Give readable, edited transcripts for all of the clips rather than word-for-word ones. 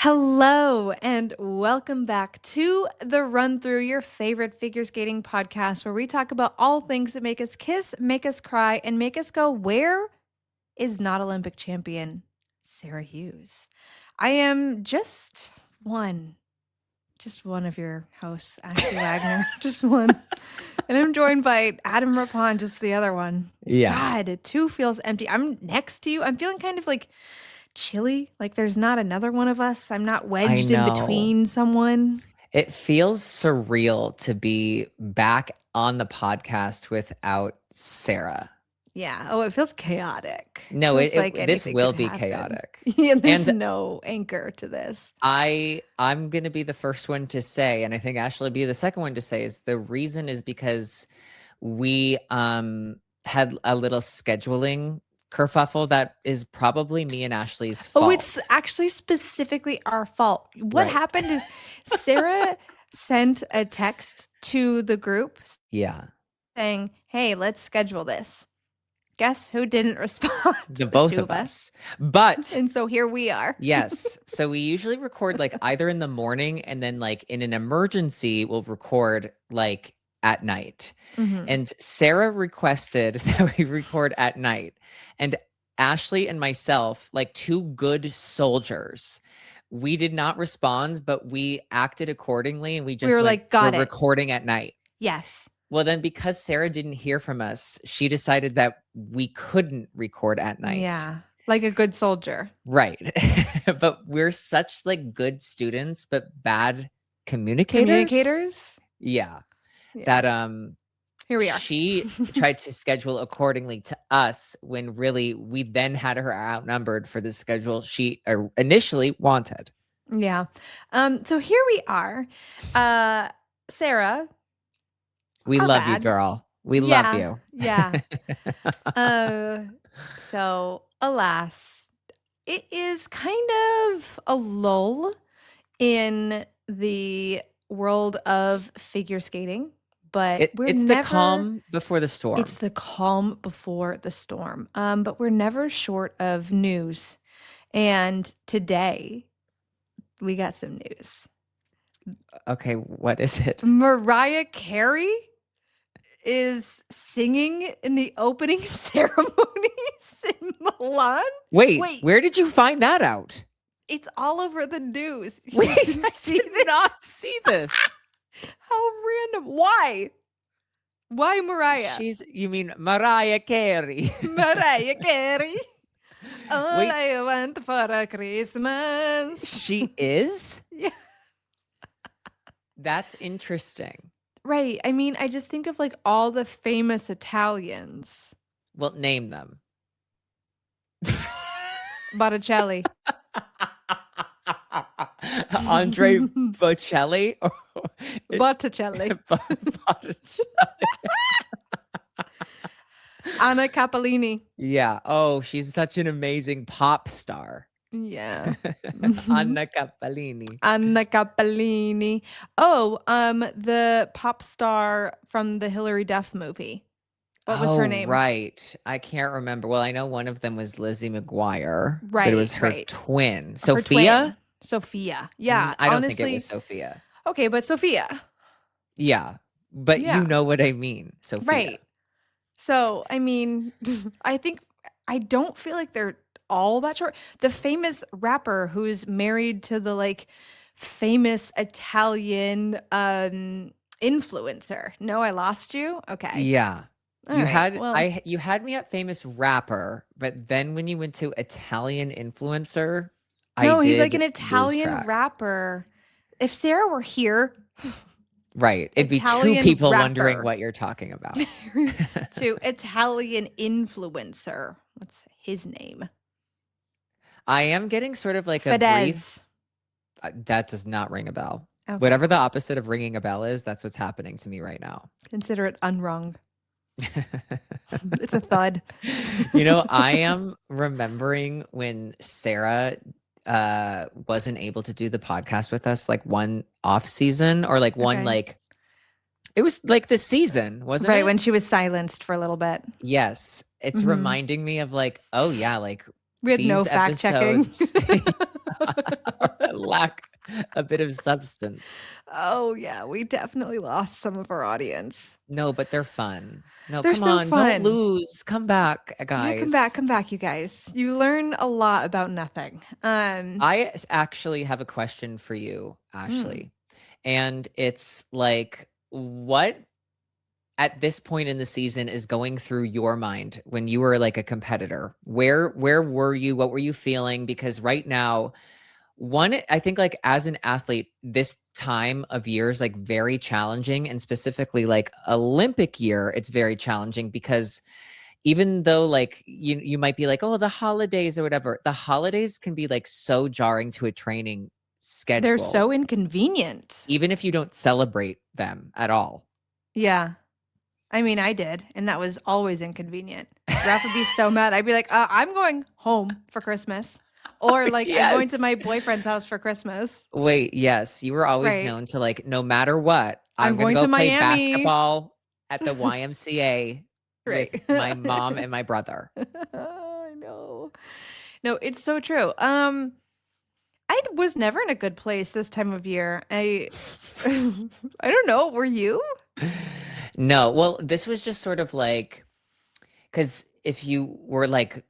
Hello and welcome back to the Run Through, your favorite figure skating podcast, where we talk about all things that make us kiss, make us cry, and make us go, where is not Olympic champion Sarah Hughes? I am just one of your hosts, Ashley Wagner, just one. And I'm joined by Adam Rapon, just the other one. Yeah. God, two feels empty. I'm next to you. I'm feeling kind of like chilly, like there's not another one of us. I'm not I wedged in know. between someone. It feels surreal to be back on the podcast without Sarah. Yeah. Oh, it feels chaotic. No, Feels like this anything will could be happen. chaotic. Yeah, there's And no anchor to this. I'm gonna be the first one to say, and I think Ashley will be the second one to say, is the reason is because we had a little scheduling kerfuffle that is probably me and Ashley's Oh, it's fault. actually specifically our fault. What Right. happened is Sarah sent a text to the group Yeah. saying, "Hey, let's schedule this." Guess who didn't respond? The The both two of of us. us. But And so here we are. yes. So we usually record like either in the morning and then like in an emergency, we'll record like at night. Mhm. And Sarah requested that we record at night. And Ashley and myself, like two good soldiers, we did not respond, but we acted accordingly and we We just were went, like, we're "Got it. recording at night. Yes." Well, then because Sarah didn't hear from us, she decided that we couldn't record at night. Yeah, like a good soldier. Right. But we're such like good students, but bad communicators. Communicators? Yeah. Yeah. That Here we are. she tried to schedule accordingly to us when really we then had her outnumbered for the schedule she initially wanted. Yeah. So here we are. Sarah, We our love you, bad. girl. We love Yeah. you. Yeah. Uh, so alas, it is kind of a lull in the world of figure skating, but It's the calm before the storm. it's the calm before the storm. But we're never short of news. And today we got some news. Okay, what is it? Mariah Carey is singing in the opening ceremonies in Milan. Wait, where did you find that out? It's all over the news. You Wait, didn't I see did this? not see this. How random. Why? Why Mariah? You mean Mariah Carey? Mariah Carey. All Wait. I want for a Christmas. She is? Yeah. That's interesting. Right. I mean, I just think of like all the famous Italians. Well, name them. Botticelli. Andre Bocelli? Botticelli. Botticelli. Anna Capellini. Yeah. Oh, she's such an amazing pop star. Yeah. Anna Capellini. Anna Capellini. Oh, the pop star from the Hilary Duff movie. What was her name? Right. I can't remember. Well, I know one of them was Lizzie McGuire. Right. But it was her twin. Sophia? Her twin. Sophia. Yeah. I don't honestly, think it was Sophia. Okay, but Sophia. Yeah. But you know what I mean, Sophia. Right. So, I mean, I don't feel like they're all that short. The famous rapper who's married to the like famous Italian influencer. No, I lost you? Okay. Yeah. All you right, you had me at famous rapper, but then when you went to Italian influencer, no, I he's like did an lose Italian track. rapper. If Sarah were here, right, it'd be two Italian people rapper. wondering what you're talking about. To Italian influencer. What's his name? I am getting sort of like Fedez. a brief. That does not ring a bell. Okay. Whatever the opposite of ringing a bell is, that's what's happening to me right now. Consider it unrung. It's a thud. You know, I am remembering when Sarah wasn't able to do the podcast with us like one off season or like one like it was like the season, wasn't it? Right, when she was silenced for a little bit. Yes. It's reminding me of like, oh yeah, like we had no fact checking. I lack a bit of substance. Oh, yeah, we definitely lost some of our audience. No, but they're fun. No, They're come so on, don't fun. lose. Come back, Yeah, guys. come back, you guys. You learn a lot about nothing. Actually have a question for you, Hmm. Ashley. And it's like, what at this point in the season is going through your mind when you were like a competitor? Where were you? What were you feeling? Because right now, one, I think like as an athlete, this time of year is like very challenging, and specifically like Olympic year, it's very challenging because even though like you might be like, oh, the holidays or whatever, the holidays can be like so jarring to a training They're schedule, so inconvenient. even if you don't celebrate them at all. Yeah. I mean, I did, and that was always inconvenient. Raph would be so mad. I'd be like, I'm going home for Christmas. Or like, I'm going to Yes. my boyfriend's house for Christmas. Wait, yes, you were always Right. known to like, no matter what, I'm I'm gonna going go to play Miami. basketball at the YMCA with Right. my mom and my brother. I know. No, it's so true. I was never in a good place this time of year. I don't know, were you? No, well, this was just sort of like, because if you were like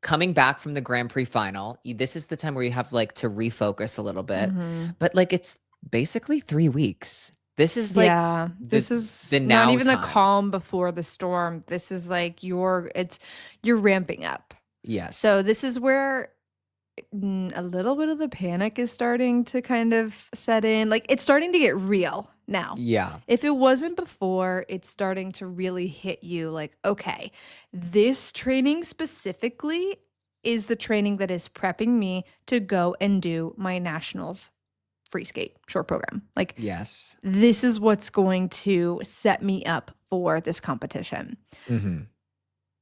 coming back from the Grand Prix final, this is the time where you have like to refocus a little bit. Hmm. But like it's basically 3 weeks. This is like Yeah, the this the is not now even the time. calm before the storm. This is like you're ramping up. Yes. So this is where a little bit of the panic is starting to kind of set in. Like it's starting to get real now. Yeah. If it wasn't before, it's starting to really hit you like, okay, this training specifically is the training that is prepping me to go and do my nationals free skate short program. Like Yes. this is what's going to set me up for this competition. Hmm.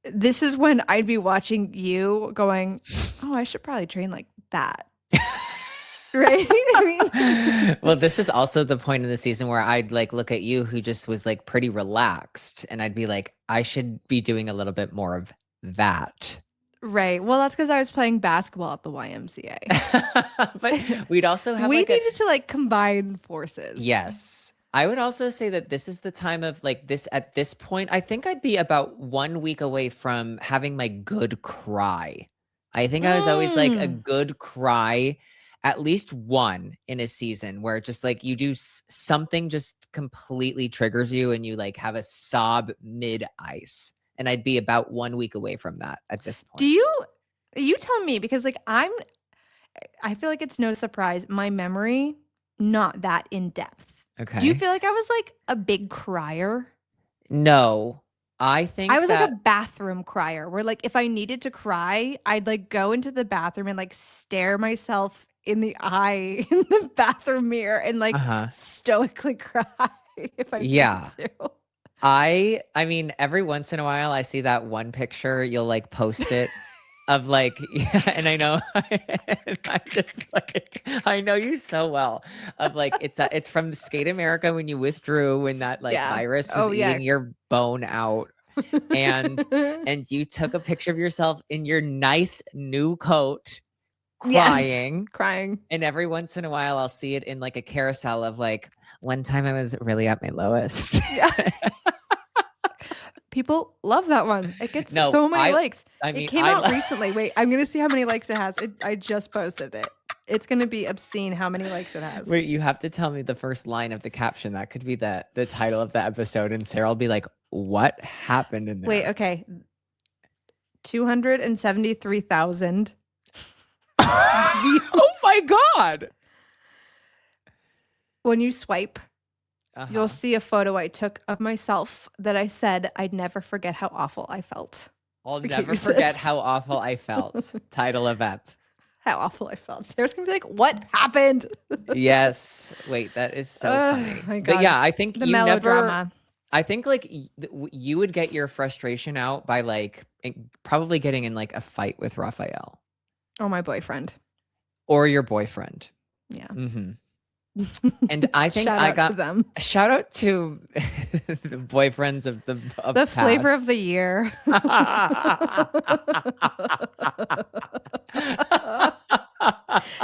This is when I'd be watching you going, oh, I should probably train like that. Right? I mean, Well, this is also the point in the season where I'd like look at you who just was like pretty relaxed, and I'd be like, I should be doing a little bit more of that. right. Well, that's because I was playing basketball at the YMCA. But we'd also have We like a needed to like combine forces. yes. I would also say that this is the time of like this at this point, I think I'd be about 1 week away from having my good cry. I think I was always like a Mm. good cry, at least one in a season where just like you do something just completely triggers you and you like have a sob mid ice. And I'd be about 1 week away from that at this Do point. you tell me because like I feel like it's no surprise my memory not that in depth. Do you Okay. feel like I was like a big crier? No, I I think was like a that bathroom crier where like if I needed to cry, I'd like go into the bathroom and like stare myself in the eye in the bathroom mirror and like uh-huh. stoically cry if I needed Yeah. to. I mean, every once in a while, I see that one picture, you'll like post it of like, yeah, and I know, and I'm just like, I know you so well. Of like, it's from the Skate America when you withdrew when that like Yeah. virus was Oh yeah. eating your bone out, and you took a picture of yourself in your nice new coat, Yes. crying. Crying. And every once in a while, I'll see it in like a carousel of like, one time I was really at my lowest. Yeah. People love that one. It gets No, so many likes. I It mean, came out recently. Wait, I'm gonna see how many likes it has. I just posted it. It's gonna be obscene how many likes it has. wait, you have to tell me the first line of the caption. That could be the title of the episode, and Sarah will be like, "What happened in Wait, there?" okay. 273,000 Oh views. my god! When you swipe, you'll Uh-huh. see a photo I took of myself that I said I'd never forget how awful I felt. I'll Okay, never here's forget this. how awful I felt. Title of ep. How awful I felt. Sarah's gonna be like, "What happened?" Yes. Wait, that is so Oh funny. my But god, yeah, I think the you never. melodrama. I think like you would get your frustration out by like probably getting in like a fight with Raphael Oh, my boyfriend. or your boyfriend. Yeah. Hmm. And I think Shout I out to got them. shout out to the boyfriends of the The flavor of past. the year.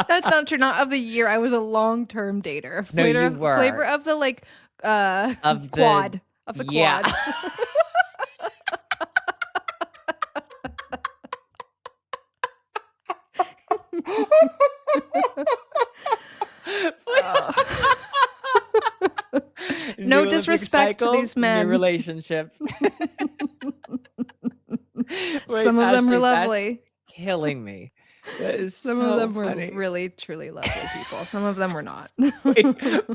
That's not true. Not of the year. I was a long-term dater. No, you Flavor were. of the like Of the quad. Of the Yeah. quad. Uh, no New Olympic disrespect to cycle, these new men. relationship. Wait, Some of them were Ashley, that's lovely. killing me. That is Some of so them were funny. really, truly lovely people. Some of them were not. Wait,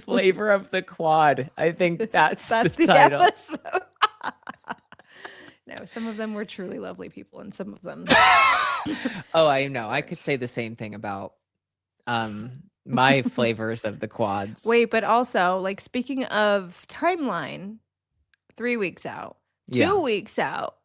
flavor of the quad. I think that's the That's the title. episode. No, some of them were truly lovely people, and some of them Oh, I know. I could weren't. say the same thing about my flavors of the quads. Wait, but also, like, speaking of timeline, 3 weeks out, Yeah. 2 weeks out,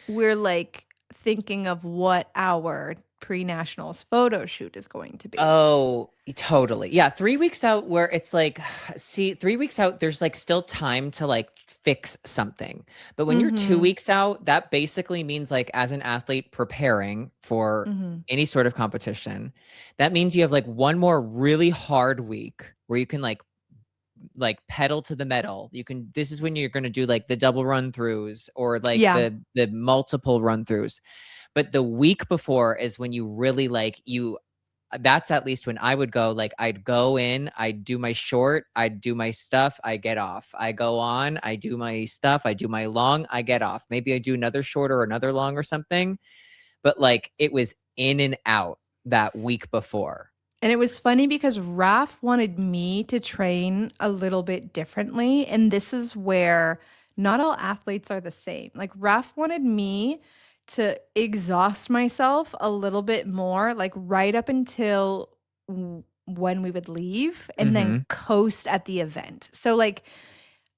we're, like, thinking of what our pre-nationals photo shoot is going to be. Oh, totally. Yeah, 3 weeks out where it's like, see, 3 weeks out, there's like still time to like fix something. But when you're 2 Mhm, weeks out, that basically means like as an athlete preparing for mhm. any sort of competition, that means you have like one more really hard week where you can like pedal to the metal. You can This is when you're going to do like the double run throughs or like Yeah. the multiple run throughs. But the week before is when you really like you that's at least when I would go. Like, I'd go in, I'd do my short, I'd do my stuff, I get off. I go on, I do my stuff, I do my long, I get off. Maybe I do another short or another long or something. But like it was in and out that week before. And it was funny because Raph wanted me to train a little bit differently. And this is where not all athletes are the same. Like, Raph wanted me to exhaust myself a little bit more, like right up until when we would leave, and then Mm-hmm. coast at the event. So, like,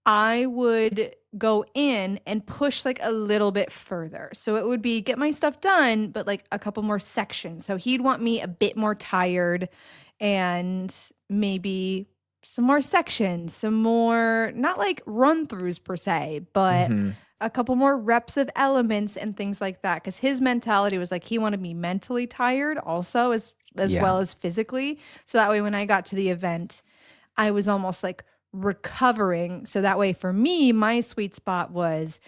I would go in and push like a little bit further. So it would be get my stuff done, but like a couple more sections. So he'd want me a bit more tired and maybe some more sections, some more, not like run throughs per se, but Mm-hmm. a couple more reps of elements and things like that. Cause his mentality was like he wanted me mentally tired also as Yeah. well as physically. So that way when I got to the event, I was almost like recovering. So that way for me, my sweet spot was,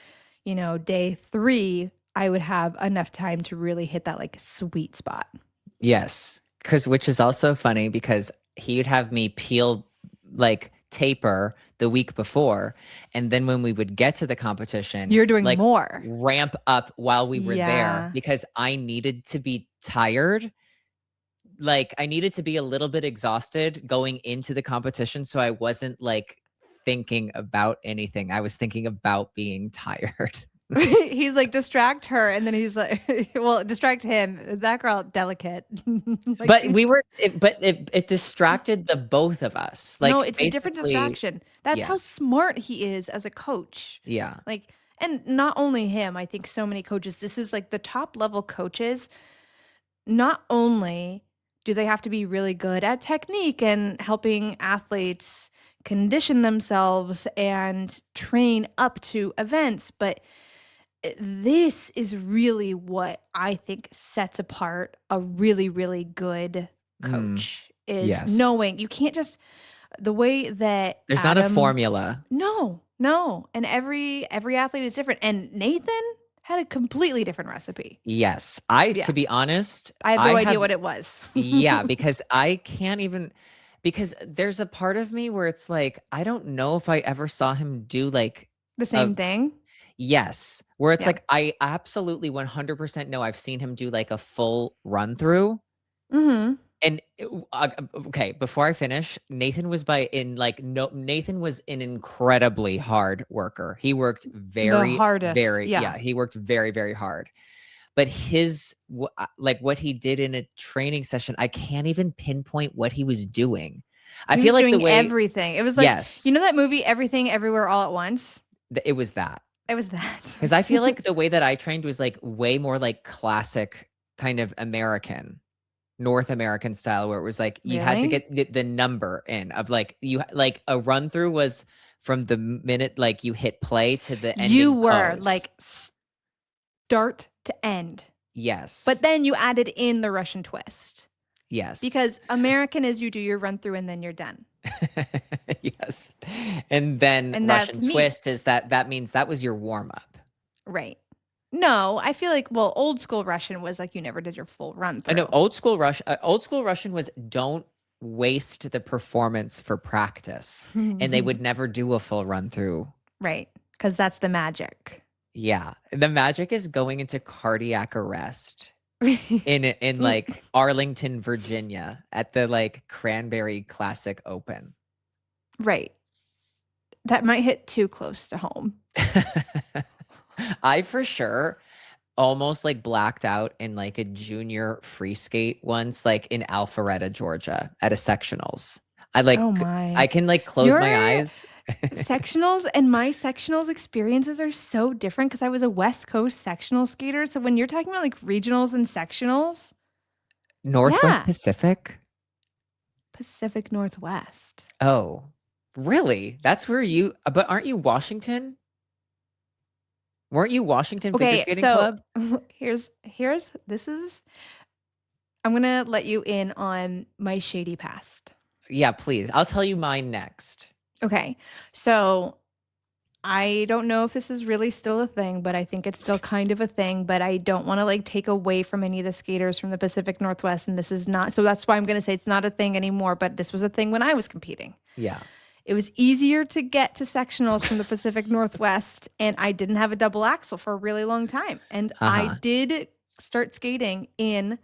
day 3, I would have enough time to really hit that like sweet spot. Yes. Which is also funny because he'd have me peel like taper the week before. And then when we would get to the competition, You're doing like more. ramp up while we were there Yeah. because I needed to be tired. Like I needed to be a little bit exhausted going into the competition. So I wasn't like thinking about anything. I was thinking about being tired. He's like, distract her. And then he's like, well, distract him. That girl, delicate. Like But she's, it distracted the both of us. no, Like it's a different basically, distraction. That's how yes. smart he is as a coach. Yeah. Like, and not only him, I think so many coaches, this is like the top level coaches. Not only do they have to be really good at technique and helping athletes condition themselves and train up to events, but this is really what I think sets apart a really, really good Mm, coach is yes. knowing you can't just the way that There's not a Adam. formula. No, no, and every athlete is different, and Nathan had a completely different recipe. Yes. Yeah. To be honest, I have I no idea have, what it was. yeah, because I can't even, because there's a part of me where it's like, I don't know if I ever saw him do like The a, same thing? yes, where it's Yeah. like, I absolutely 100% know I've seen him do like a full run through. Mhm. And okay, before I finish, Nathan was by in like no Nathan was an incredibly hard worker. He worked The very hardest, very yeah. yeah, he worked very very hard. But like what he did in a training session, I can't even pinpoint what he was doing. I He feel was like the doing way everything. It was like, you yes, know that movie, Everything Everywhere All at Once? it was that. It was that. Because I feel like the way that I trained was like way more like classic kind of American. North American style where it was like you had to Really? get the number in of like like a run through was from the minute like you hit play to the You ending were pose. like start to end. But Yes. then you added in the Russian twist. Yes. Because American is you do your run through and then you're done. Yes. And then And that's Russian me. twist is that means that was your warm up. Right. No, I feel like, well, old school Russian was like you never did your full run I know through. old school Russian was don't waste the performance for practice. And they would never do a full run through. Right. Because that's the magic. Yeah. The magic is going into cardiac arrest in like Arlington, Virginia at the like Cranberry Classic Open. Right. That might hit too close to home. I for sure almost like blacked out in like a junior free skate once, like in Alpharetta, Georgia, at a sectionals. Oh I my. can like close Your my eyes. sectionals and my sectionals experiences are so different because I was a West Coast sectional skater. So when you're talking about like regionals and sectionals, Northwest yeah, Pacific? Pacific Northwest. Oh, really? That's where you, but aren't you Washington? Weren't you Washington Figure Okay, Skating so Club? here's this is I'm gonna let you in on my shady past. Yeah, please. I'll tell you mine next. Okay, so I don't know if this is really still a thing, but I think it's still kind of a thing. But I don't want to like take away from any of the skaters from the Pacific Northwest. And this is not, so that's why I'm going to say it's not a thing anymore. But this was a thing when I was competing. Yeah. It was easier to get to sectionals from the Pacific Northwest. And I didn't have a double axle for a really long time. And I Uh-huh. did start skating in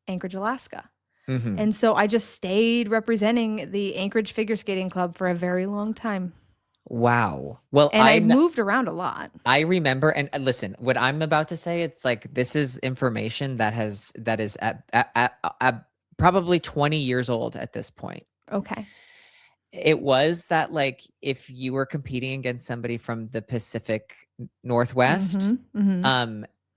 Anchorage, Alaska. Mm-hmm. And so I just stayed representing the Anchorage Figure Skating Club for a very long time. Wow. Well, And I moved around a lot. I remember, and listen, what I'm about to say, it's like this is information that is at probably 20 years old at this point. Okay. It was that like if you were competing against somebody from the Pacific Northwest,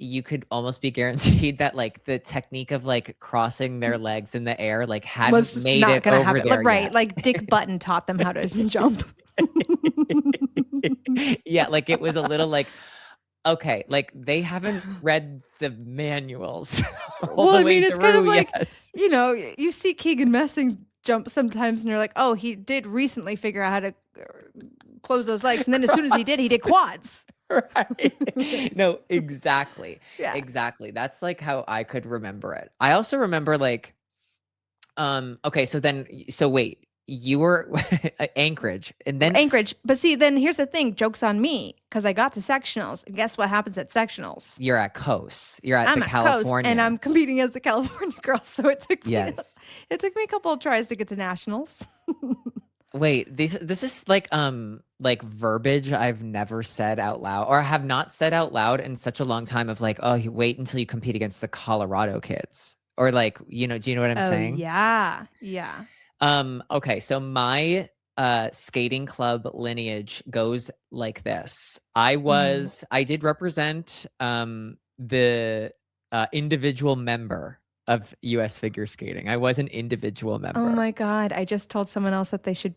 you could almost be guaranteed that like the technique of like crossing their legs in the air like hadn't Was made not it gonna over happen. there Right. yet. Like Dick Button taught them how to jump. Yeah, like it was a little like, okay, like they haven't read the manuals all Well, the I way mean, it's kind of through like, yet. you see Keegan Messing jump sometimes and you're like, oh, he did recently figure out how to close those legs. And then as soon as he did quads. Right. No, exactly. Yeah. Exactly. That's like how I could remember it. I also remember like, okay, so wait, you were at Anchorage and then Anchorage. But see, then here's the thing, joke's on me because I got to sectionals. And guess what happens at sectionals? you're at Coast. You're at I'm the at Coast California. and I'm competing as the California girl. So it took me Yes. a couple of tries to get to nationals. Wait, this is like verbiage I've never said out loud or have not said out loud in such a long time of like, oh, you wait until you compete against the Colorado kids. Or like, do you know what I'm Oh saying? yeah. Yeah. Okay, so my skating club lineage goes like this. I did represent the individual member of US figure skating. I was an individual member. Oh my God. I just told someone else that they should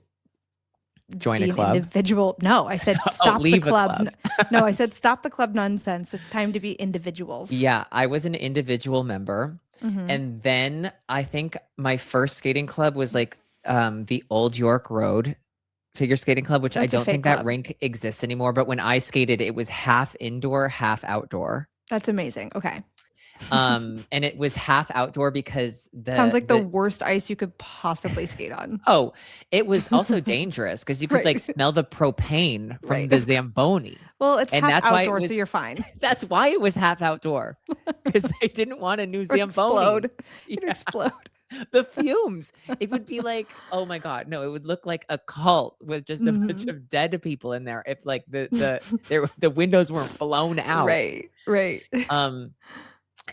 Join be a club. Individual. No, I said stop leave the a club. club. No, I said stop the club nonsense. It's time to be individuals. Yeah, I was an individual member. And then I think my first skating club was like the Old York Road Figure Skating Club, which I don't think that rink exists anymore. But when I skated, it was half indoor, half outdoor. That's amazing. Okay. And it was half outdoor because sounds like the worst ice you could possibly skate on. Oh, it was also dangerous because you could like smell the propane from the Zamboni. Well, it's and half outdoor, so you're fine. That's why it was half outdoor because they didn't want a new Zamboni. It'd explode. The fumes. It would be like, oh my God, no, it would look like a cult with just a bunch of dead people in there if like the windows weren't blown out. Right.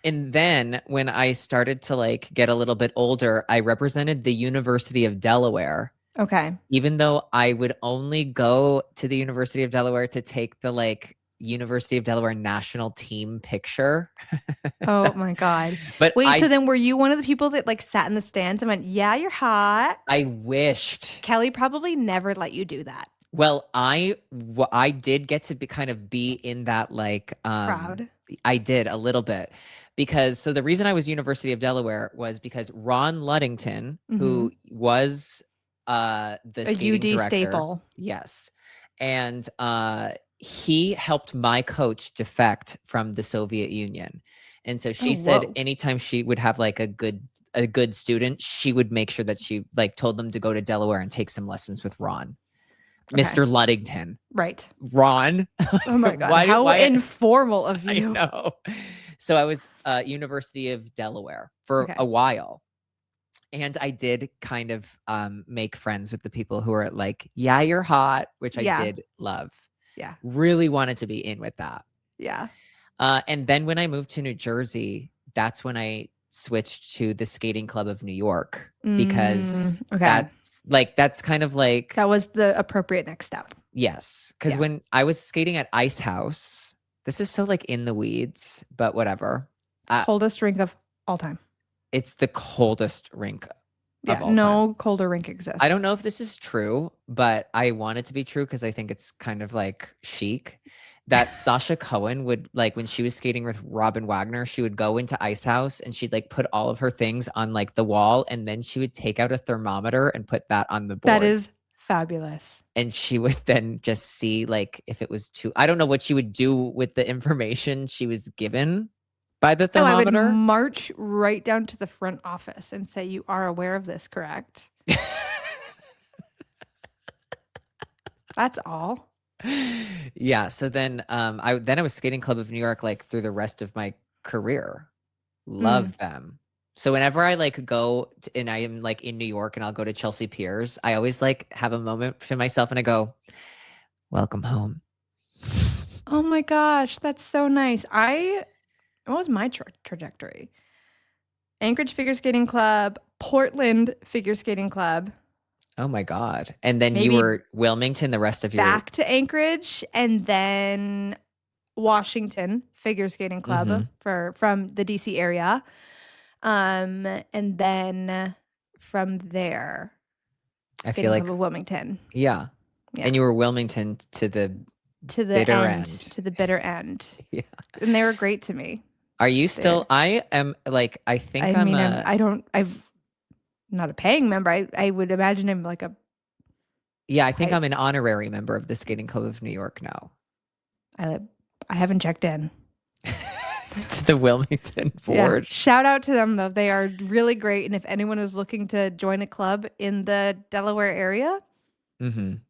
And then when I started to like get a little bit older, I represented the University of Delaware. Okay. Even though I would only go to the University of Delaware to take the like University of Delaware national team picture. Oh my God. But wait, so then were you one of the people that like sat in the stands and went, yeah, you're hot? I wished. Kelly probably never let you do that. Well, I did get to be kind of be in that like Crowd. I did a little bit because so the reason I was University of Delaware was because Ron Luddington, Mm-hmm. who was the A skating UD director, staple. yes. And he helped my coach defect from the Soviet Union. And so Oh, she said whoa. anytime she would have like a good student, she would make sure that she like told them to go to Delaware and take some lessons with Ron. Okay. Mr. Luddington. Right. Ron. Oh my God. How Why informal of I you. know. So I was University of Delaware for Okay. a while. And I did kind of make friends with the people who are like, yeah, you're hot, which I Yeah. did love. Yeah. Really wanted to be in with that. Yeah. And then when I moved to New Jersey, that's when I switched to the Skating Club of New York because Okay. that's kind of like That was the appropriate next step. yes, because Yeah. when I was skating at Ice House, this is so like in the weeds, but whatever. Coldest rink of all time. It's the coldest rink Yeah. of all time. No colder rink I don't exists. know if this is true, but I want it to be true because I think it's kind of like chic. That Sasha Cohen would like when she was skating with Robin Wagner, she would go into Ice House and she'd like put all of her things on like the wall and then she would take out a thermometer and put that on the That board. is fabulous. And she would then just see like if it was too I don't know what she would do with the information she was given by the Oh, I would thermometer. march right down to the front office and say, "You are aware of this, correct?" That's all. Yeah, so then I was skating Club of New York like through the rest of my career. Mm. Love them. So whenever I like and I am like in New York and I'll go to Chelsea Piers, I always like have a moment to myself and I go, "Welcome home." Oh my gosh, that's so nice. What was my trajectory? Anchorage Figure Skating Club, Portland Figure Skating Club, Oh my God. And then you maybe were Wilmington the rest of your back to Anchorage, and then Washington Figure Skating Club Mhm. from the DC area. And then from there, I feel Skating Club like of Wilmington. yeah. Yeah. And you were Wilmington to the To the bitter end, end. to the bitter end. Yeah. And they were great to me Are you still there. I am like I I think I'm mean, a I'm not a paying member. I would imagine I'm like a yeah, I think I I'm an honorary member of the Skating Club of New York now. I I haven't checked in. It's the Wilmington Yeah. board. Shout out to them though. They are really great. And if anyone is looking to join a club in the Delaware area, Mhm.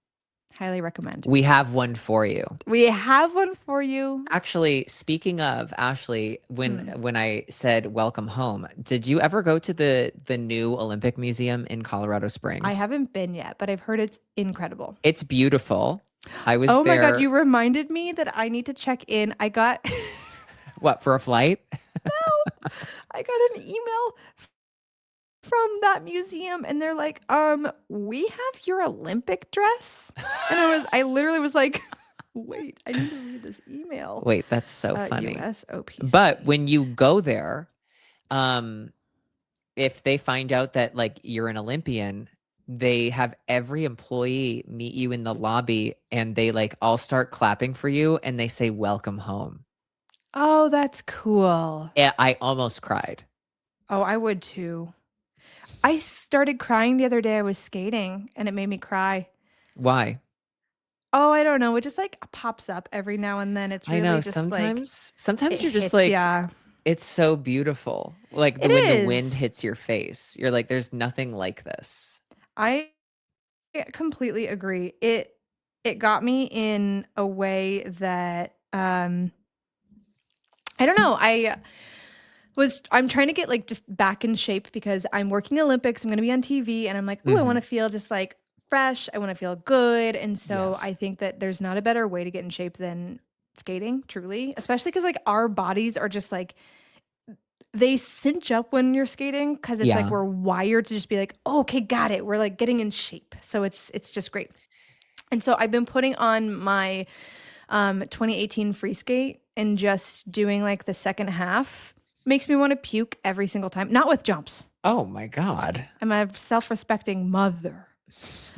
highly recommend. We have one for you. We have one for you. Actually, speaking of Ashley, Hmm. when I said welcome home, did you ever go to the new Olympic Museum in Colorado I Springs? haven't been yet, but I've heard it's incredible. It's beautiful. I was Oh my God, there you reminded me that I need to check in. I got what, for a flight? I got an email from that museum and they're like, we have your Olympic dress. And I literally was like, wait, I need to read this email. Wait, that's so funny. USOPC. But when you go there, um, if they find out that like you're an Olympian, they have every employee meet you in the lobby and they like all start clapping for you and they say welcome home. Oh, that's cool. Yeah, I almost cried. Oh, I would too. I started crying the other day. I was skating and it made me cry. Why? Oh, I don't know. It just like pops up every now and then. It's I know really just like sometimes it you're just hits like ya. it's so beautiful. Like It when the wind is. hits your face, you're like there's nothing like this. I completely agree. It got me in a way that I don't know. I'm trying to get like just back in shape because I'm working Olympics. I'm going to be on TV and I'm like, "Ooh, I want Mhm. to feel just like fresh. I want to feel good." And so I Yes. think that there's not a better way to get in shape than skating, truly, especially cuz like our bodies are just like they cinch up when you're skating because it's like Yeah. we're wired to just be like, oh, okay, got it. We're like getting in shape. So it's just great. And so I've been putting on my 2018 free skate and just doing like the second half makes me want to puke every single time. Not with jumps. Oh my God. I'm a self-respecting mother.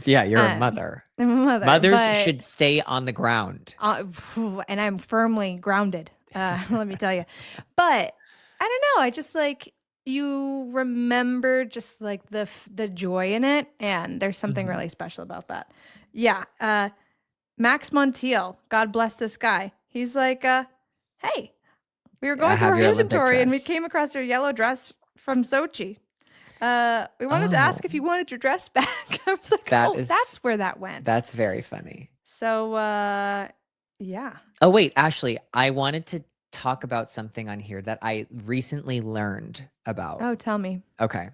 Yeah, you're a I'm mother. a mother, Mothers but should stay on the ground. and I'm firmly grounded. Let me tell you. But I don't know. I just like you remember just like the joy in it, and there's something Mhm. really special about that. Yeah. Max Montiel, God bless this guy. He's like, hey, we were I going through have our your Olympic inventory and we dress. came across your yellow dress from Sochi. We wanted to ask Oh, if you wanted your dress back. I was like, that oh, is that's where that went. that's very funny. So, yeah. Oh, wait, Ashley, I wanted to talk about something on here that I recently learned about. Oh, tell me. Okay.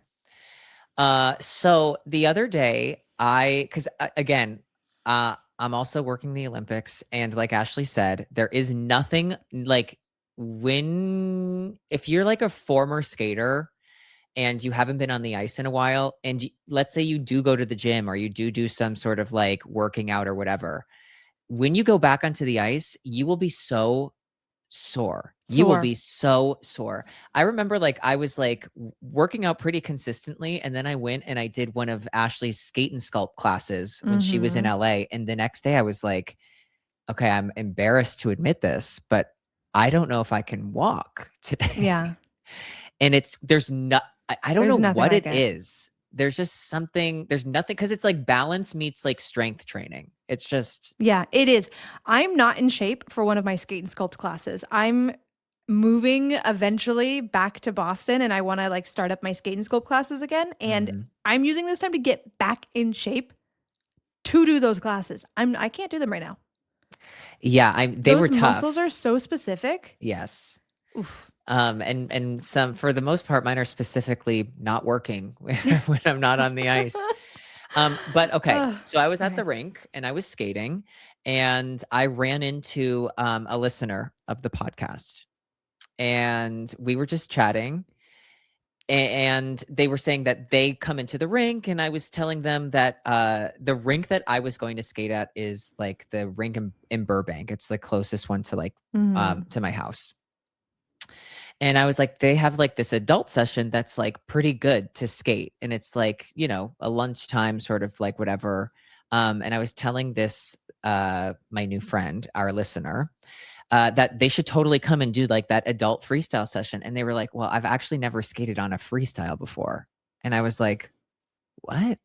So the other day, because again, I'm also working the Olympics, and like Ashley said, there is nothing like if you're like a former skater and you haven't been on the ice in a while, and let's say you do go to the gym or you do some sort of like working out or whatever, when you go back onto the ice, you will be so sore. You will Sore. be so sore. I remember like I was like working out pretty consistently, and then I went and I did one of Ashley's skate and sculpt classes when she was in Mm-hmm. LA. And the next day I was like, okay, I'm embarrassed to admit this, but I don't know if I can walk today. Yeah. And there's not, I don't know There's nothing what like it it. is. There's just something, there's nothing, because it's like balance meets like strength training. It's just, Yeah, it is. I'm not in shape for one of my skate and sculpt classes. I'm moving eventually back to Boston and I want to like start up my skate and sculpt classes again. And mhm. I'm using this time to get back in shape to do those classes. I can't do them right now. Yeah, they were Those muscles are tough. so specific. Yes. Oof. And some, for the most part, mine are specifically not working when I'm not on the ice. But okay, Ugh. so I was at Okay. the rink and I was skating, and I ran into a listener of the podcast, and we were just chatting. And they were saying that they come into the rink, and I was telling them that the rink that I was going to skate at is like the rink in Burbank. It's the closest one to like Mhm. to my house. And I was like, they have like this adult session that's like pretty good to skate. And it's like, a lunchtime sort of like whatever. And I was telling this, my new friend, our listener, that they should totally come and do like that adult freestyle session. And they were like, well, I've actually never skated on a freestyle before. And I was like, what?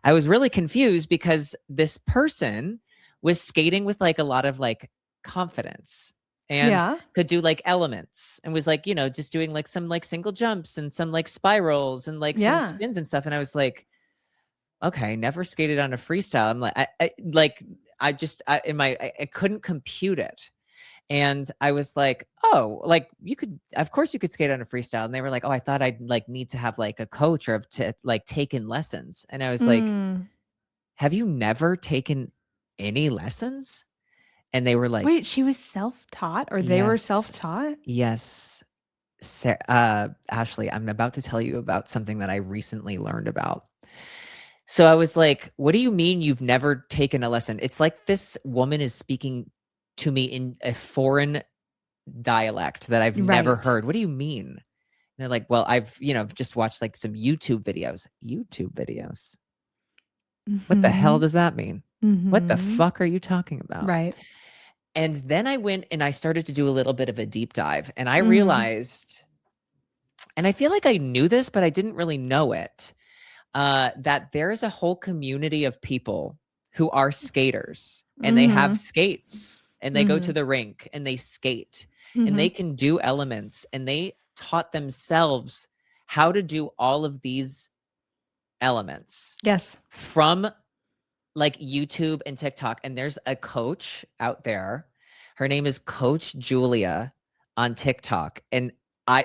I was really confused because this person was skating with like a lot of like confidence and Yeah. could do like elements and was like, just doing like some like single jumps and some like spirals and like some Yeah. spins and stuff. And I was like, okay, never skated on a freestyle. I'm like, I couldn't compute it. And I was like, oh, like of course you could skate on a freestyle. And they were like, oh, I thought I'd like need to have like a coach or to like taken lessons. And I was like, Mm. have you never taken any lessons? And they were like, Wait, she was self-taught or they were yes, self-taught? yes. Ashley, I'm about to tell you about something that I recently learned about. So I was like, what do you mean you've never taken a lesson? It's like this woman is speaking to me in a foreign dialect that I've never Right. heard. What do you mean? And they're like, well, I've, just watched like some YouTube videos. YouTube videos. What the hell Mhm. does that mean? What the Mhm. fuck are you talking about? Right. And then I went and I started to do a little bit of a deep dive, and I Mhm. realized, and I feel like I knew this, but I didn't really know it, that there is a whole community of people who are skaters and they have Mhm. skates and they go to Mhm. the rink and they skate and they Mhm. can do elements, and they taught themselves how to do all of these elements Yes. from like YouTube and TikTok. And there's a coach out there. Her name is Coach Julia on TikTok. And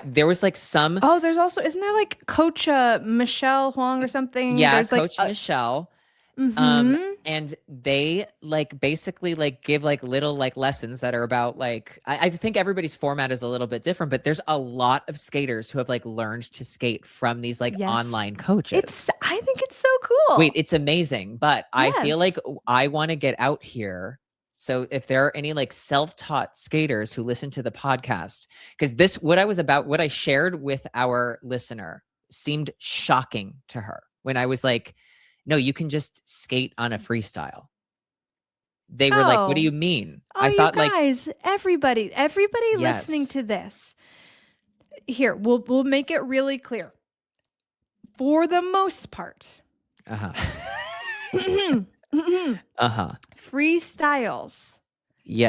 there was like some, Oh, there's also isn't there like Coach Michelle Huang or something? yeah, There's like Coach Michelle. mhm. And they like basically like give like little like lessons that are about like, I think everybody's format is a little bit different, but there's a lot of skaters who have like learned to skate from these like Yes. online coaches. I think it's so Wait, cool. it's amazing, but I feel like Yes. I want to get out here. So if there are any like self-taught skaters who listen to the podcast, because what I shared with our listener seemed shocking to her when I was like, no, you can just skate on a freestyle. They were like, what do Oh, you mean? oh, I you thought like, guys, everybody listening yes. to this, here, we'll make it really clear. For the most part, Uh-huh. freestyles. Uh-huh. If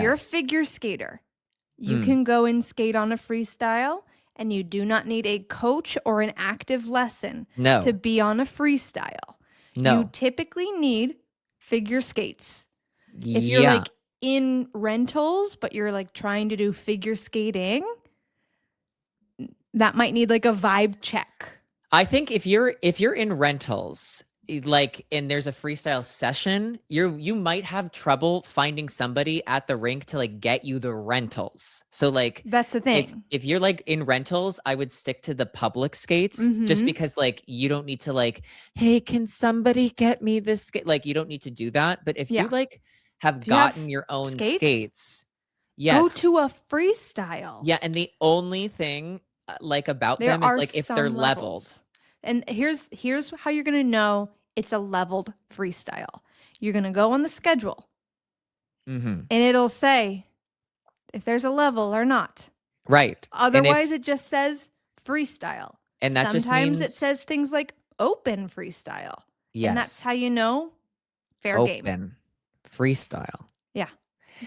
you're a Yes. figure skater, you Mm. can go and skate on a freestyle, and you do not need a coach or an active lesson to No. be on a freestyle. You No. typically need figure skates. If you're Yeah. like in rentals, but you're like trying to do figure skating, that might need like a vibe check. I think if you're in rentals, like and there's a freestyle session, you might have trouble finding somebody at the rink to like get you the rentals. So like That's the if thing. if you're like in rentals, I would stick to the public skates just Mm-hmm. because like you don't need to like, hey, can somebody get me this skate? Like you don't need to do that. But if you Yeah. like have If you gotten have your own skates, skates, go yes. to a freestyle. Yeah, and the only thing like about There them is are like if they're some leveled. levels. And here's how you're going to know it's a leveled freestyle. You're going to go on the schedule Mhm. and it'll say if there's a level or not. Right. And Otherwise if it just says freestyle. and that just Sometimes it means says things like open freestyle. And that's yes, how you know fair game. open freestyle. Yeah.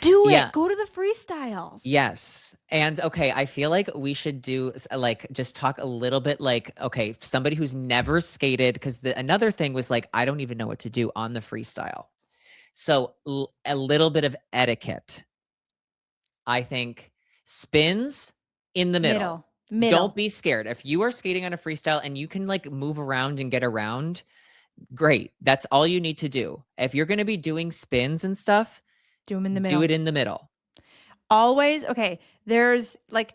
Do Yeah. it. Go to the freestyles. Yes. And okay, I feel like we should do like just talk a little bit like okay, somebody who's never skated because another thing was like I don't even know what to do on the freestyle. So a little bit of etiquette. I think spins in the middle. Middle. Middle. Don't be scared. If you are skating on a freestyle and you can like move around and get around, great. That's all you need to do. If you're going to be doing spins and stuff, Do them in the do middle. it in the middle. Always, okay, there's like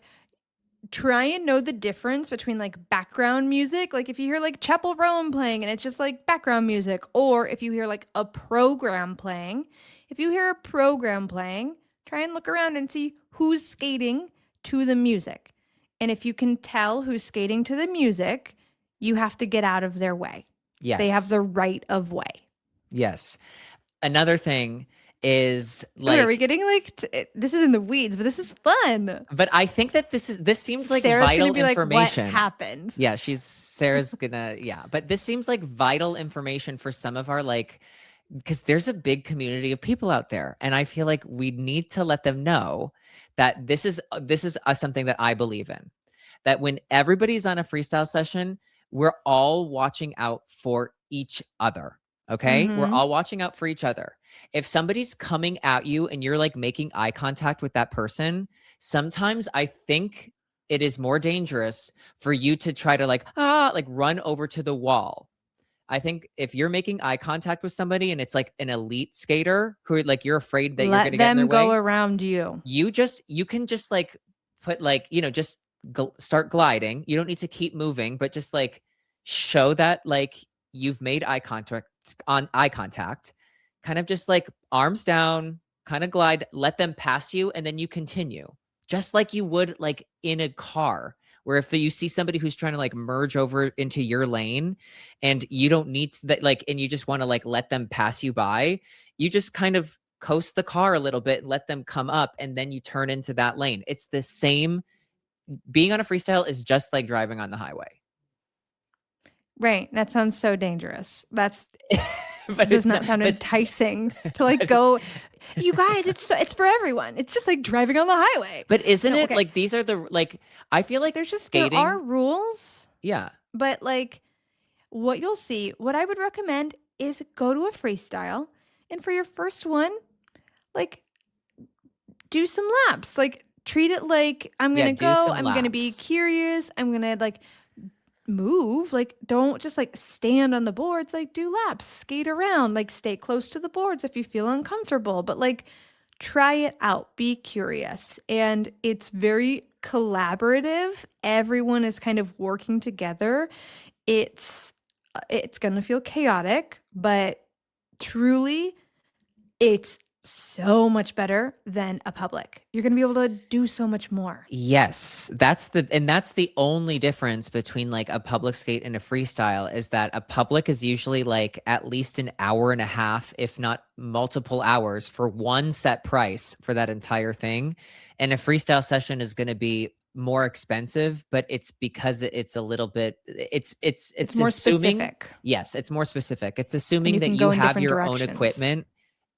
try and know the difference between like background music. Like if you hear like Chapel Roan playing and it's just like background music, or if you hear like a program playing. If you hear a program playing, try and look around and see who's skating to the music. And if you can tell who's skating to the music, you have to get out of their way. They have Yes. the right of way. Yes. Another thing is Ooh, are we like getting like this is in the weeds, but this is fun. but I think that this seems like Sarah's gonna vital be like, "What information. happened?" Yeah, Sarah's gonna yeah, but this seems like vital information for some of our like because there's a big community of people out there and I feel like we need to let them know that this is something that I believe in. That when everybody's on a freestyle session, we're all watching out for each other. Okay? We're Mm-hmm. all watching out for each other. If somebody's coming at you and you're like making eye contact with that person, sometimes I think it is more dangerous for you to try to like run over to the wall. I think if you're making eye contact with somebody and it's like an elite skater who like you're afraid that you're going Let to get in their them go way, around you. you can just like put like, just start gliding. You don't need to keep moving, but just like show that like you've made eye contact, kind of just like arms down, kind of glide, let them pass you and then you continue. Just like you would like in a car where if you see somebody who's trying to like merge over into your lane and you don't need to that like and you just want to like let them pass you by, you just kind of coast the car a little bit and let them come up and then you turn into that lane. It's the same. Being on a freestyle is just like driving on the highway. Right. That sounds so dangerous. That's but does it's not not sound but, enticing to like but it's go. You guys, it's for everyone. It's just like driving on the highway. but isn't No, it okay. like these are the like I feel like There are skating. rules, Yeah. but like what you'll see, what I would recommend is go to a freestyle, and for your first one, like do some laps. Like treat it like I'm Yeah, gonna do go, some I'm gonna be laps. curious, I'm gonna like move. Like don't just like stand on the boards, like do laps, skate around, like stay close to the boards if you feel uncomfortable, but like try it out, be curious. And it's very collaborative. Everyone is kind of working together. It's going to feel chaotic, but truly it's so much better than a public. You're going to be able to do so much more. Yes, that's the only difference between like a public skate and a freestyle is that a public is usually like at least an hour and a half, if not multiple hours for one set price for that entire thing. And a freestyle session is going to be more expensive, but it's because it's a little bit it's more assuming, specific yes, it's more specific. It's and assuming you that can you go in have different your own directions. equipment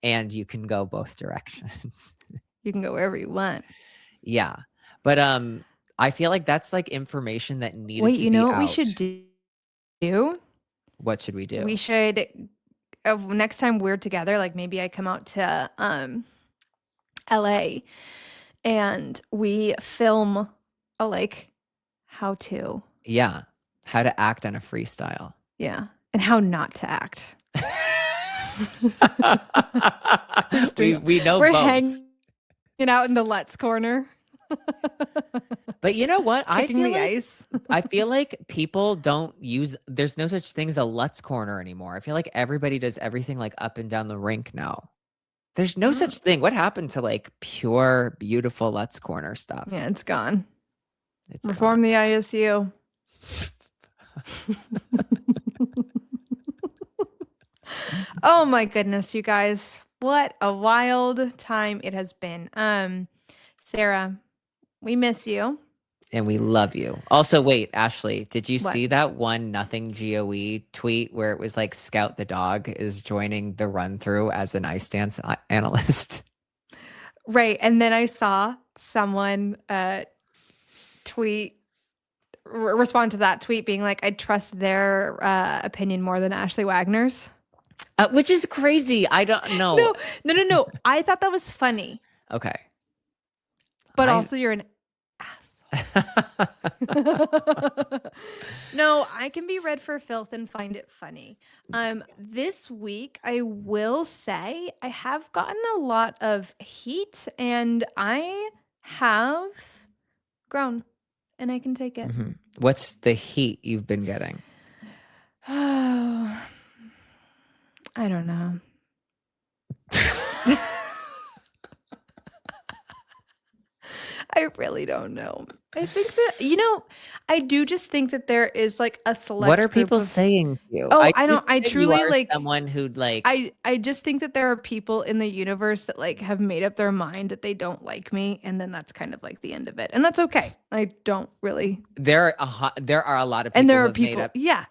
and you can go both directions. You can go wherever you want. Yeah. But I feel like that's like information that needed Wait, to you know be what we out. should do? What should we We do? should next time we're together, like maybe I come out to LA and we film a like how to. Yeah. How to act on a freestyle. Yeah. And how not to act. we know We're both. hanging out in the Let's corner. But you know what? Kicking the ice. I feel like people don't use there's no such thing as a Lutz corner anymore. I feel like everybody does everything like up and down the rink now. There's no such thing. What happened to like pure, beautiful Lutz corner stuff? Yeah, it's gone. It's Reform gone. the ISU. Oh my goodness, you guys. What a wild time it has been. Sarah, we miss you. And we love you. Also, wait, Ashley, did you What? see that one nothing GOE tweet where it was like Scout the dog is joining the run through as an ice dance analyst? Right. And then I saw someone respond to that tweet being like, I trust their opinion more than Ashley Wagner's. Which is crazy. I don't know. No. I thought that was funny. Okay. But also you're an asshole. No, I can be read for filth and find it funny. This week, I will say I have gotten a lot of heat and I have grown and I can take it. Mhm. What's the heat you've been getting? Oh, I don't know. I really don't know. I think that, I do just think that there is like a select What are group people of saying to you? Oh, I do don't think I that you truly are like someone who'd like I just think that there are people in the universe that like have made up their mind that they don't like me and then that's kind of like the end of it. And that's okay. I don't really. there are a lot of And people there who are have made people. up Yeah.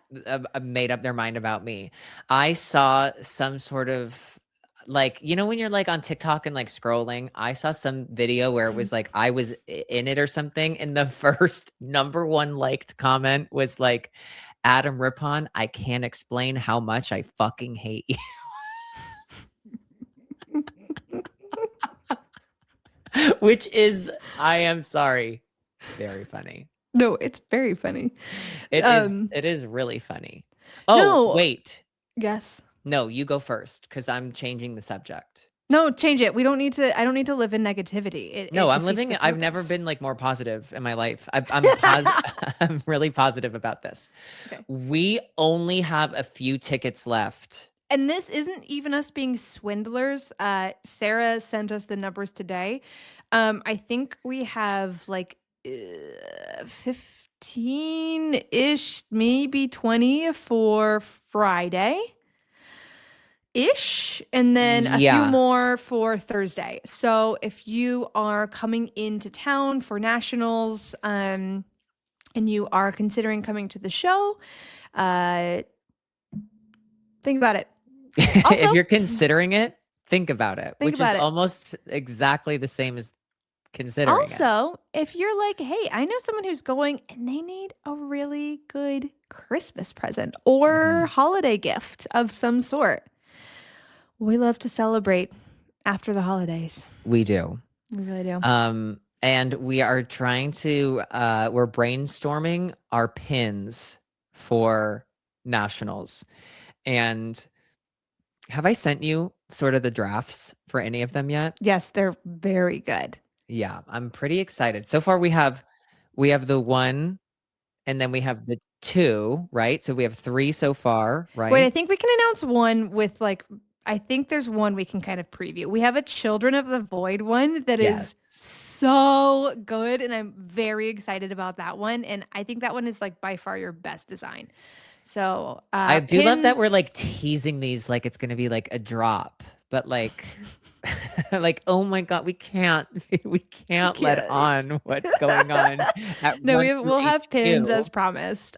made up their mind about me. I saw some sort of like, when you're like on TikTok and like scrolling, I saw some video where it was like I was in it or something, and the first number one liked comment was like, Adam Rippon, I can't explain how much I fucking hate you. Which is, I am sorry, very funny. No, it's very funny. It is really funny. Oh, No. wait. Yes. No, you go first because I'm changing the subject. No, change it. I don't need to live in negativity. No, It I'm defeats the I've never purpose. been like more positive in my life. I'm really positive about this. Okay. We only have a few tickets left. And this isn't even us being swindlers. Sarah sent us the numbers today. I think we have like 15-ish, maybe 20 for Friday. Ish, and then a few Yeah. more for Thursday. So if you are coming into town for nationals, and you are considering coming to the show, think about it. Also, If you're considering it, think about it, Think which about is it. almost exactly the same as considering it. Also, if you're like, hey, I know someone who's going and they need a really good Christmas present or holiday gift of some sort. We love to celebrate after the holidays. We do. We really do. And we are trying to we're brainstorming our pins for nationals. And have I sent you sort of the drafts for any of them yet? Yes, they're very good. Yeah, I'm pretty excited. So far we have the 1 and then we have the 2, right? So we have 3 so far, right? Wait, I think we can announce one with like I think there's one we can kind of preview. We have a Children of the Void one that is Yes. so good, and I'm very excited about that one. And I think that one is like by far your best design. So I do love that we're pins. like teasing these like it's gonna be like a drop, but like like, oh my God, we can't let Kids. on what's going on at No, Run Through we'll have pins HQ. as promised.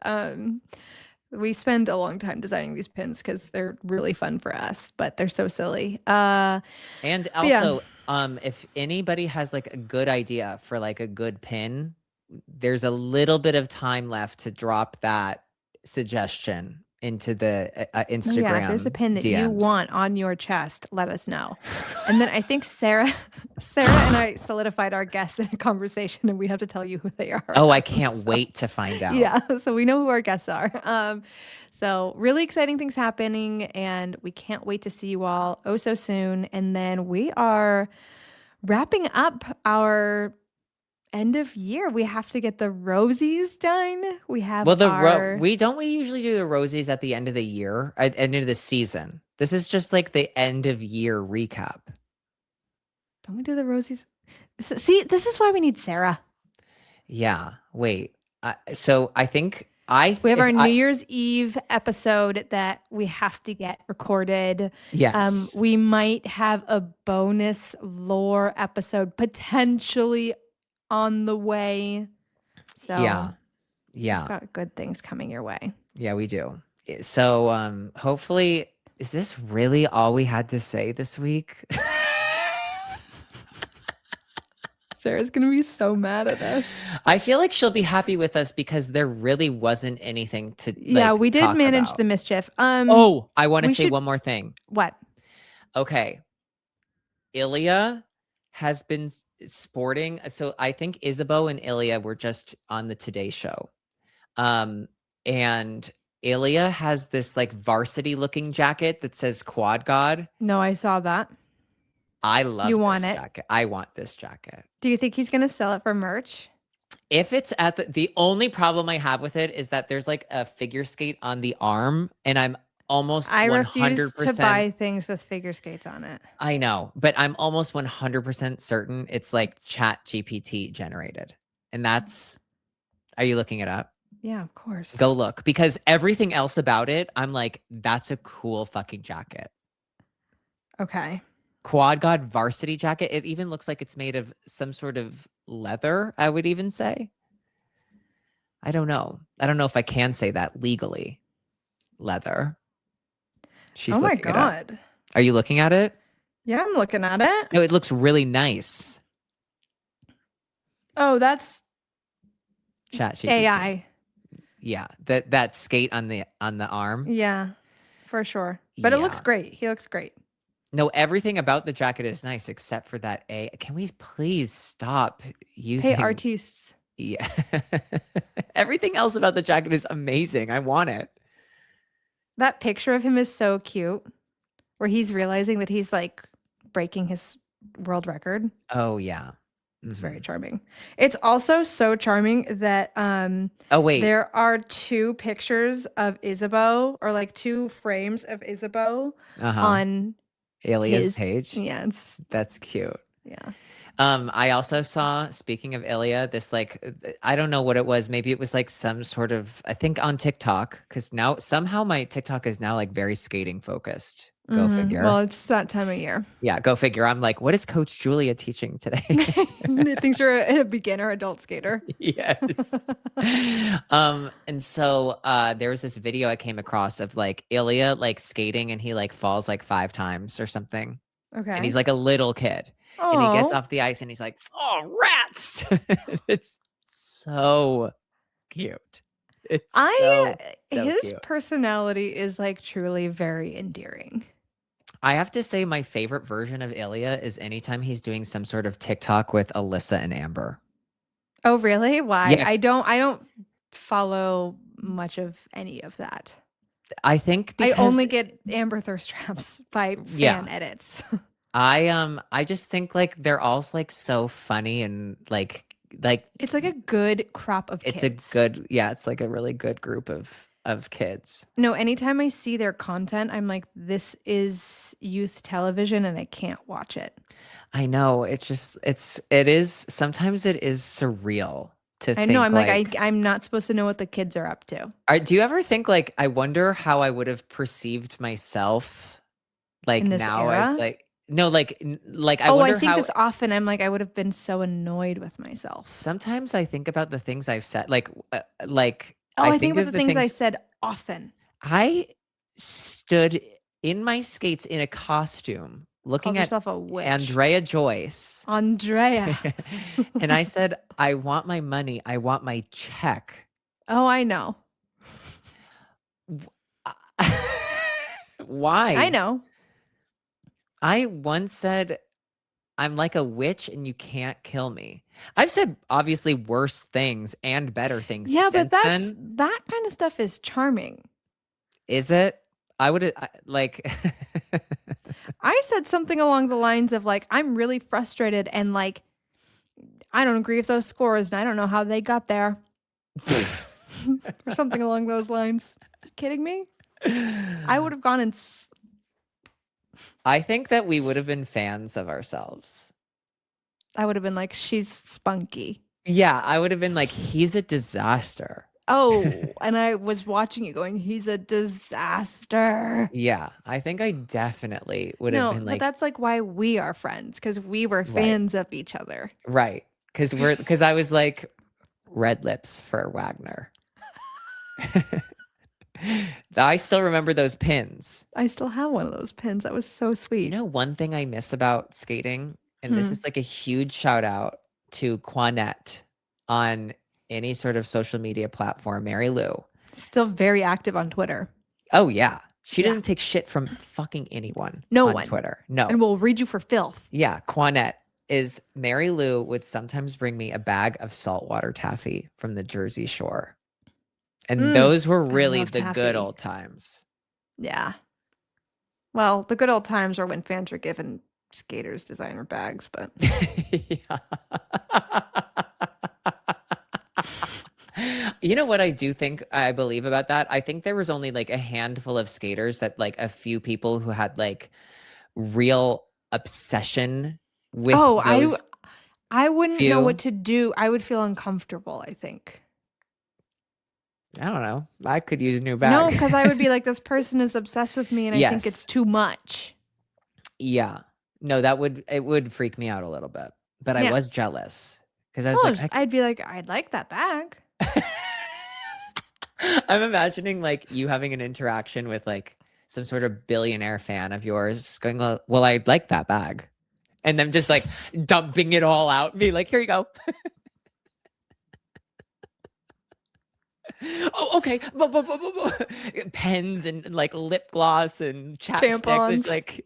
We spend a long time designing these pins because they're really fun for us, but they're so silly. And But yeah, also, if anybody has like a good idea for like a good pin, there's a little bit of time left to drop that suggestion into the oh yeah, if there's a Instagram pin that you DMs. want on your chest, let us know. And then I think Sarah and I solidified our guests in a conversation, and we have to tell you who they are Oh, I now. can't So wait to find out. yeah, so we know who our guests are. So really exciting things happening, and we can't wait to see you all oh so soon. And then we are wrapping up our end of year. We have to get the rosies done. We have Well, our we usually do the rosies at the end of the year, at end of the season. This is just like the end of year recap. don't we do the rosies? See, this is why we need Sarah. Yeah. Wait. So I think I We have if our New I Year's Eve episode that we have to get recorded. yes. We might have a bonus lore episode potentially on the way. So Yeah. we've Yeah. got good things coming your way. Yeah, we do. So hopefully is this really all we had to say this week? Sarah's going to be so mad at us. I feel like she'll be happy with us because there really wasn't anything to Yeah, like we did talk manage about. the mischief. Oh, I want to We say should one more thing. what? Okay. Ilya has been sporting. So I think Isabeau and Ilya were just on the Today Show. And Ilya has this like varsity looking jacket that says Quad God. No, I saw that. I You love want this it. jacket. I want this jacket. Do you think he's going to sell it for merch? If it's at the only problem I have with it is that there's like a figure skate on the arm, and I'm almost I refuse to 100%. buy things with figure skates on it. I know, but I'm almost 100% certain it's like Chat GPT generated. And that's, are you looking it up? Yeah, of course. Go look, because everything else about it, I'm like, that's a cool fucking jacket. Okay. Quad God varsity jacket. It even looks like it's made of some sort of leather, I would even say. I don't know. I don't know if I can say that legally. Leather. She's Oh my looking it up. God. Are you looking at it? Yeah, I'm looking at it. No, it looks really nice. Oh, that's Chat GPT. AI. Yeah, that skate on the arm. Yeah, for sure. But it looks Yeah. great. He looks great. No, everything about the jacket is nice except for that A. Can we please stop using Pay artists. Yeah. Everything else about the jacket is amazing. I want it. That picture of him is so cute, where he's realizing that he's like breaking his world record. Oh yeah. It's very charming. It's also so charming that Oh wait. there are two pictures of Isabeau, or like two frames of Isabeau on Ilya's his page. Yeah, That's cute. yeah. I also saw, speaking of Ilya, this like, I don't know what it was. Maybe it was like some sort of, I think on TikTok, because now somehow my TikTok is now like very skating focused. Go figure. Well, it's that time of year. Yeah, go figure. I'm like, what is Coach Julia teaching today? Thinks you're a beginner adult skater. Yes. And so there was this video I came across of like Ilya like skating, and he like falls like 5 times or something. Okay. And he's like a little kid. And he gets off the ice and he's like, oh, rats. It's so cute. It's so his cute. personality is like truly very endearing. I have to say my favorite version of Ilya is anytime he's doing some sort of TikTok with Alyssa and Amber. Oh, really? Why? Yeah. I don't follow much of any of that. I think because I only get Amber Thirst Traps by fan edits. I just think like they're all like so funny and like it's like a good crop of it's kids. a good, yeah, it's like a really good group of of kids. No, anytime I see their content, I'm like, this is youth television and I can't watch it. I know. It is sometimes it is surreal to I know. think I'm like, like, I'm not supposed to know what the kids are up to do you ever think like, I wonder how I would have perceived myself in like this now as era. like, no, like, like I Oh, I wonder think how this often. I'm like, I would have been so annoyed with myself. sometimes I think about the things I've said, like Oh, I I think think about of the the things I things said often. I stood in my skates in a costume Called looking at yourself a witch. Andrea Joyce. Andrea. And I said, I want my money. I want my check. Oh, I know. I Why? know. I once said, I'm like a witch and you can't kill me. I've said obviously worse things and better things Yeah, but since then. that kind of stuff is charming. Is it? I would like, I said something along the lines of like, I'm really frustrated and like, I don't agree with those scores and I don't know how they got there. Or something along those lines. You kidding me? I would have gone and I think that we would have been fans of ourselves. I would have been like, she's spunky. Yeah, I would have been like, he's a disaster. Oh, and I was watching it going, he's a disaster. Yeah, I think I definitely would have No, been but like, that's like why we are friends because we were right, fans of each other. right. Because I was like, red lips for Wagner. I still remember those pins. I still have one of those pins. That was so You sweet. know, one thing I miss about skating, and this Hmm. is like a huge shout out to Quanette on any sort of social media platform, Mary Lou. Still very active on Twitter. Oh, yeah. She Yeah. doesn't take shit from fucking anyone No on one. Twitter. No. And we'll read you for filth. Yeah. Quanette is Mary Lou would sometimes bring me a bag of saltwater taffy from the Jersey Shore. And those were I really love the good taffy. old times. Yeah. Well, the good old times are when fans are giving skaters designer bags, but You know what I do think I believe about that? I think there was only like a handful of skaters that like a few people who had like real obsession with oh, those I wouldn't know what few. to do. I would feel uncomfortable, I think. I don't know. I could use a new No, bag. because I would be like, this person is obsessed with me and I think it's Yes. too much. Yeah. No, it would freak me out a little bit. But I Yeah. was jealous because I was No, like, I'd be like, I'd like that bag. I'm imagining like you having an interaction with like some sort of billionaire fan of yours going, well, I'd like that bag. And then just like dumping it all out and be like, here you go. Oh, okay. Pens and like lip gloss and chapstick. It's Tampons. like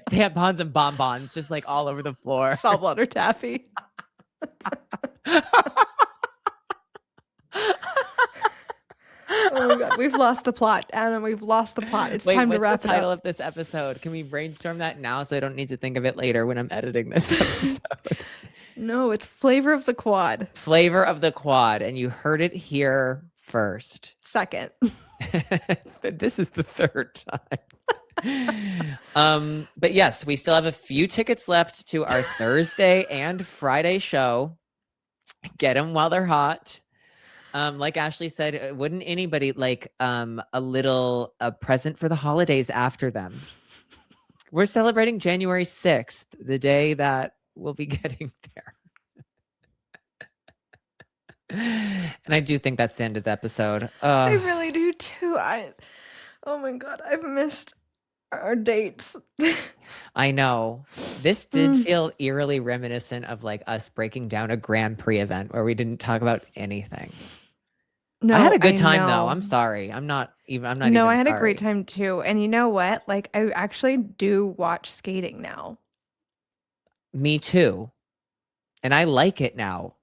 tampons and bonbons just like all over the floor. Saltwater taffy. Oh my god, we've lost the plot, Adam. We've lost the plot. It's Wait, time to what's wrap the it title up. of this episode? Can we brainstorm that now so I don't need to think of it later when I'm editing this episode? No, it's flavor of the quad. Flavor of the quad, and you heard it here first. Second. This is the third time. But yes, we still have a few tickets left to our Thursday and Friday show. Get them while they're hot. Like Ashley said, wouldn't anybody like a present for the holidays after them? We're celebrating January 6th, the day that we'll be getting there. And I do think that's the end of the episode. I really do too. Oh my god, I've missed our dates. I know. This did feel eerily reminiscent of like us breaking down a Grand Prix event where we didn't talk about anything. No, I had a good time know. though. I'm sorry. I'm not even No, I had sorry. a great time too. And you know what? Like I actually do watch skating now. Me too. And I like it now.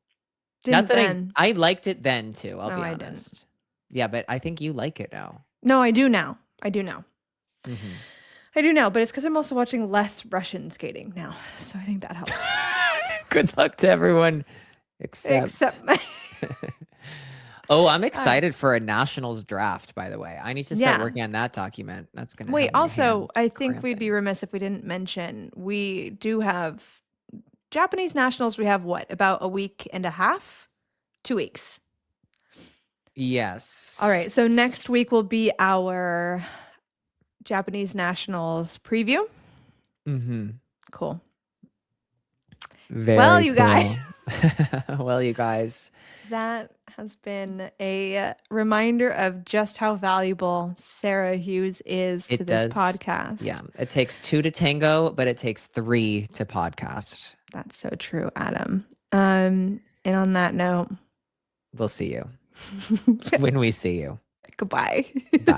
Didn't Not that then. I liked it then too, I'll No, be I honest. didn't. Yeah, but I think you like it now. No, I do now. I do now. Mhm. I do now, but it's because I'm also watching less Russian skating now. So I think that helps. Good luck to everyone except Except my Oh, I'm Uh, excited for a nationals draft, by the way. I need to start yeah. working on that document. That's going to Wait, have my also, hands I think we'd be cramping. remiss if we didn't mention we do have Japanese nationals. We have what, about a week and a half? 2 weeks. All right. So Yes. next week will be our Japanese nationals preview. Mm-hmm. Cool. Well, Very you guys, cool. Well, you guys, that has been a reminder of just how valuable Sarah Hughes is to it this does. Yeah, podcast. it takes two to tango, but it takes three to podcast. That's so true, Adam. And on that note, We'll see you when we see you. goodbye. Bye.